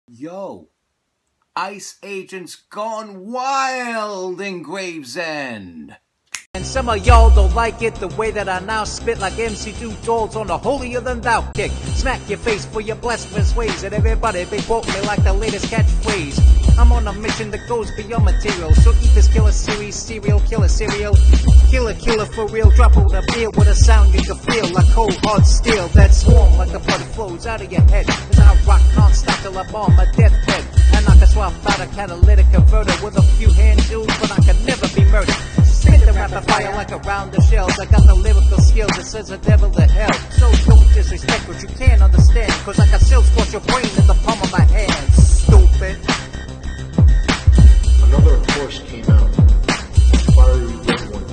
Yo, ICE agents gone wild in Gravesend. And some of y'all don't like it the way that I now spit like MC2 dolls on the holier than thou kick. Smack your face for your blasphemous ways, and everybody they quote me like the latest catchphrase. I'm on a mission that goes beyond material, so eat this killer series, serial killer cereal. Killer for real, drop on a beer with a sound you can feel like cold hard steel. That swarm like the blood flows out of your head, and I rock non-stop till I'm on my deathbed. And I can swap out a catalytic converter with a few hand tools, but I can never be murdered. Spit the rapid fire like a round of shells. I got the lyrical skills that sends the devil to hell. So don't disrespect what you can't understand, cause I can still squash your brain in the palm of my hand. Stupid. Another horse came out, a fiery red one.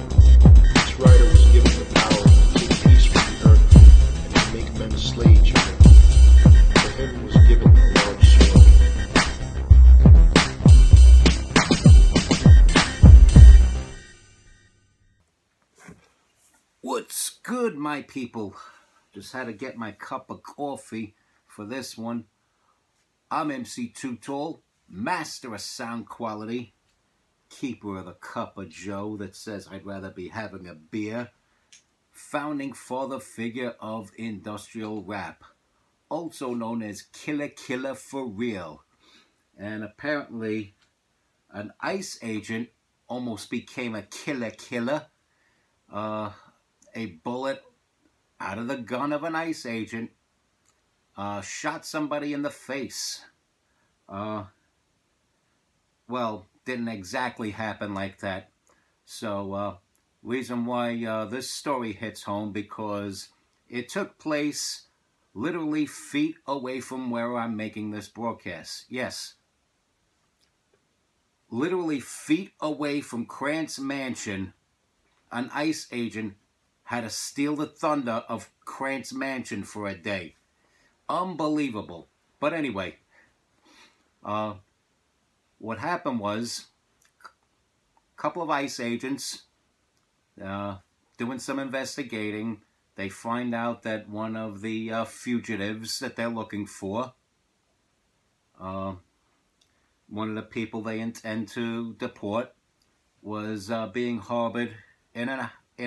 Its rider was given the power to take peace from the earth and to make men slaves of it. For him was given a large sword. What's good, my people? Just had to get my cup of coffee for this one. I'm MC2 Tall, master of sound quality, keeper of the cup of joe that says I'd rather be having a beer, founding father figure of industrial rap, also known as Killer for Real. And apparently an ICE agent almost became a killer. A bullet out of the gun of an ICE agent shot somebody in the face. Well, didn't exactly happen like that. So, reason why this story hits home, because it took place literally feet away from where I'm making this broadcast. Yes. Literally feet away from Krantz Mansion, an ICE agent had to steal the thunder of Krantz Mansion for a day. Unbelievable. But anyway, what happened was a couple of ICE agents doing some investigating. They find out that one of the fugitives that they're looking for, one of the people they intend to deport, was being harbored in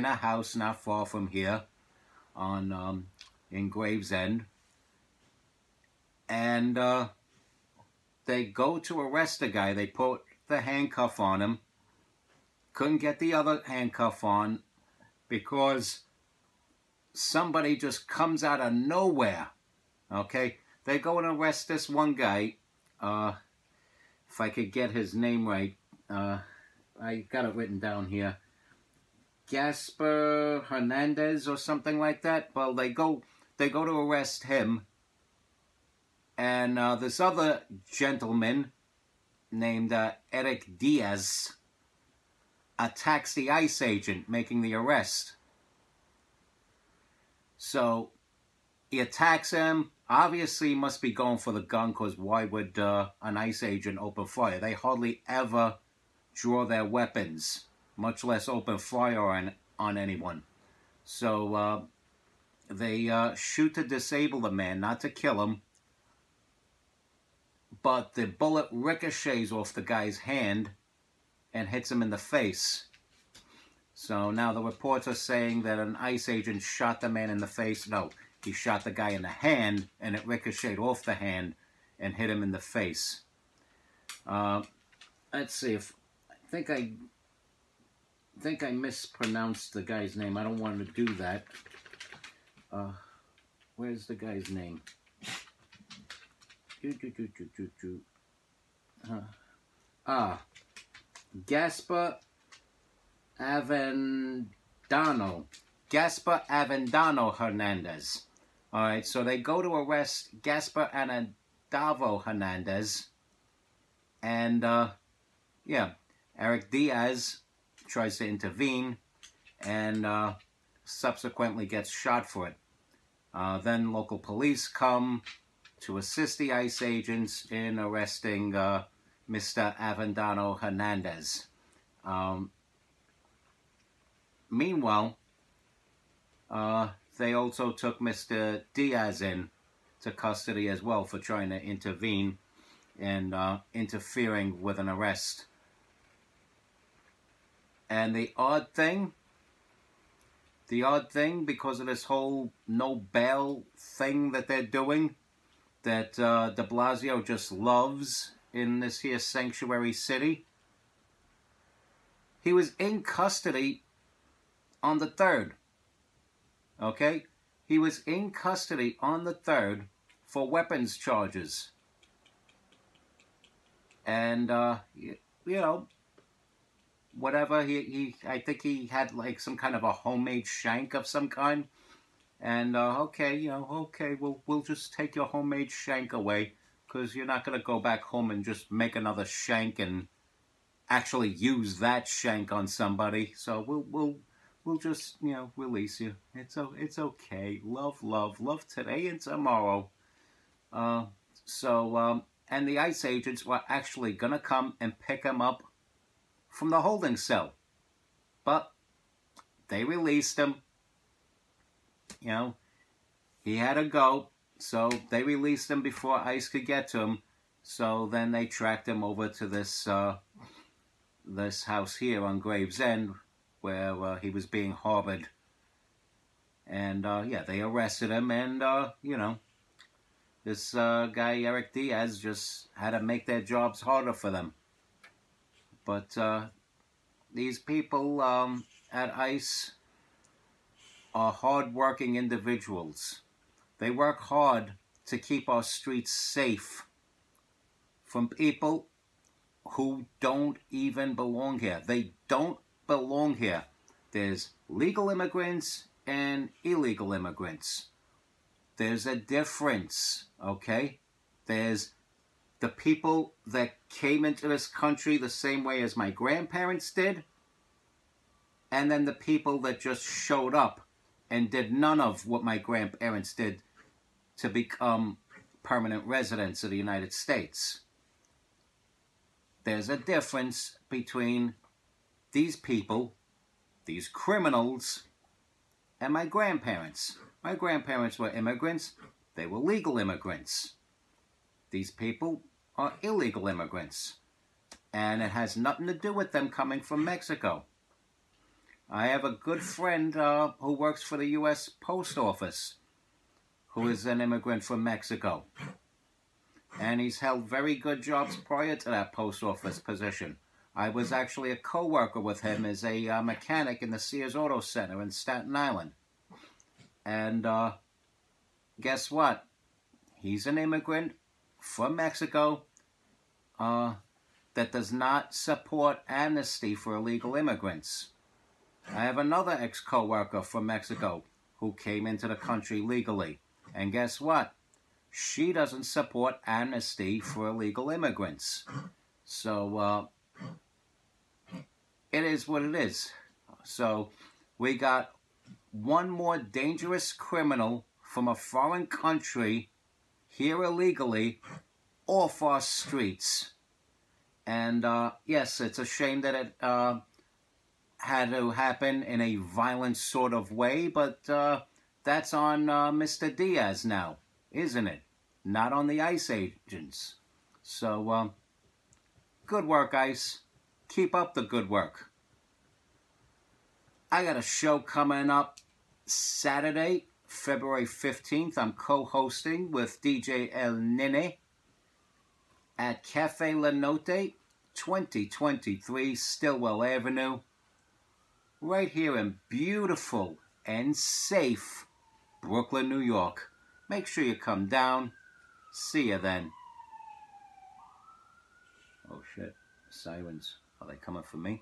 a house not far from here in Gravesend. And they go to arrest the guy. They put the handcuff on him. Couldn't get the other handcuff on because somebody just comes out of nowhere. Okay? They go and arrest this one guy. If I could get his name right. I got it written down here. Gaspar Hernandez or something like that. Well, they go to arrest him. And this other gentleman named Eric Diaz attacks the ICE agent making the arrest. So he attacks him. Obviously, he must be going for the gun, because why would an ICE agent open fire? They hardly ever draw their weapons, much less open fire on anyone. So they shoot to disable the man, not to kill him. But the bullet ricochets off the guy's hand and hits him in the face. So now the reports are saying that an ICE agent shot the man in the face. No, he shot the guy in the hand, and it ricocheted off the hand and hit him in the face. Let's see if I think I mispronounced the guy's name. I don't want to do that. Where's the guy's name? Gaspar Avendano. Gaspar Avendano Hernandez. Alright, so they go to arrest Gaspar Anadavo Hernandez. And, yeah, Eric Diaz tries to intervene and subsequently gets shot for it. Then local police come to assist the ICE agents in arresting Mr. Avendano Hernandez. Meanwhile, they also took Mr. Diaz in to custody as well for trying to intervene. in interfering with an arrest. And the odd thing, because of this whole no bail thing that they're doing, that de Blasio just loves in this here sanctuary city, he was in custody on the 3rd. Okay? He was in custody on the 3rd for weapons charges. And, you know, whatever, I think he had like some kind of a homemade shank of some kind. And, okay, you know, okay, we'll just take your homemade shank away, because you're not going to go back home and just make another shank and actually use that shank on somebody. So we'll just, you know, release you. It's okay. Love today and tomorrow. And the ICE agents were actually going to come and pick him up from the holding cell. But they released him. You know, he had to go. So they released him before ICE could get to him. So then they tracked him over to this this house here on Gravesend, where he was being harbored. And yeah, they arrested him, and you know, this guy Eric Diaz just had to make their jobs harder for them. But these people at ICE are hard-working individuals. They work hard to keep our streets safe from people who don't even belong here. They don't belong here. There's legal immigrants and illegal immigrants. There's a difference, okay? There's the people that came into this country the same way as my grandparents did, and then the people that just showed up and did none of what my grandparents did to become permanent residents of the United States. There's a difference between these people, these criminals, and my grandparents. My grandparents were immigrants. They were legal immigrants. These people are illegal immigrants. And it has nothing to do with them coming from Mexico. I have a good friend who works for the U.S. Post Office, who is an immigrant from Mexico. And he's held very good jobs prior to that post office position. I was actually a co-worker with him as a mechanic in the Sears Auto Center in Staten Island. And guess what? He's an immigrant from Mexico that does not support amnesty for illegal immigrants. I have another ex-co-worker from Mexico who came into the country legally. And guess what? She doesn't support amnesty for illegal immigrants. So, it is what it is. So, we got one more dangerous criminal from a foreign country here illegally off our streets. And, yes, it's a shame that it had to happen in a violent sort of way, but that's on Mr. Diaz now, isn't it? Not on the ICE agents. So, good work, ICE. Keep up the good work. I got a show coming up Saturday, February 15th. I'm co-hosting with DJ El Nene at Cafe La Note, 2023 Stillwell Avenue, right here in beautiful and safe Brooklyn, New York. Make sure you come down. See you then. Oh shit, sirens. Are they coming for me?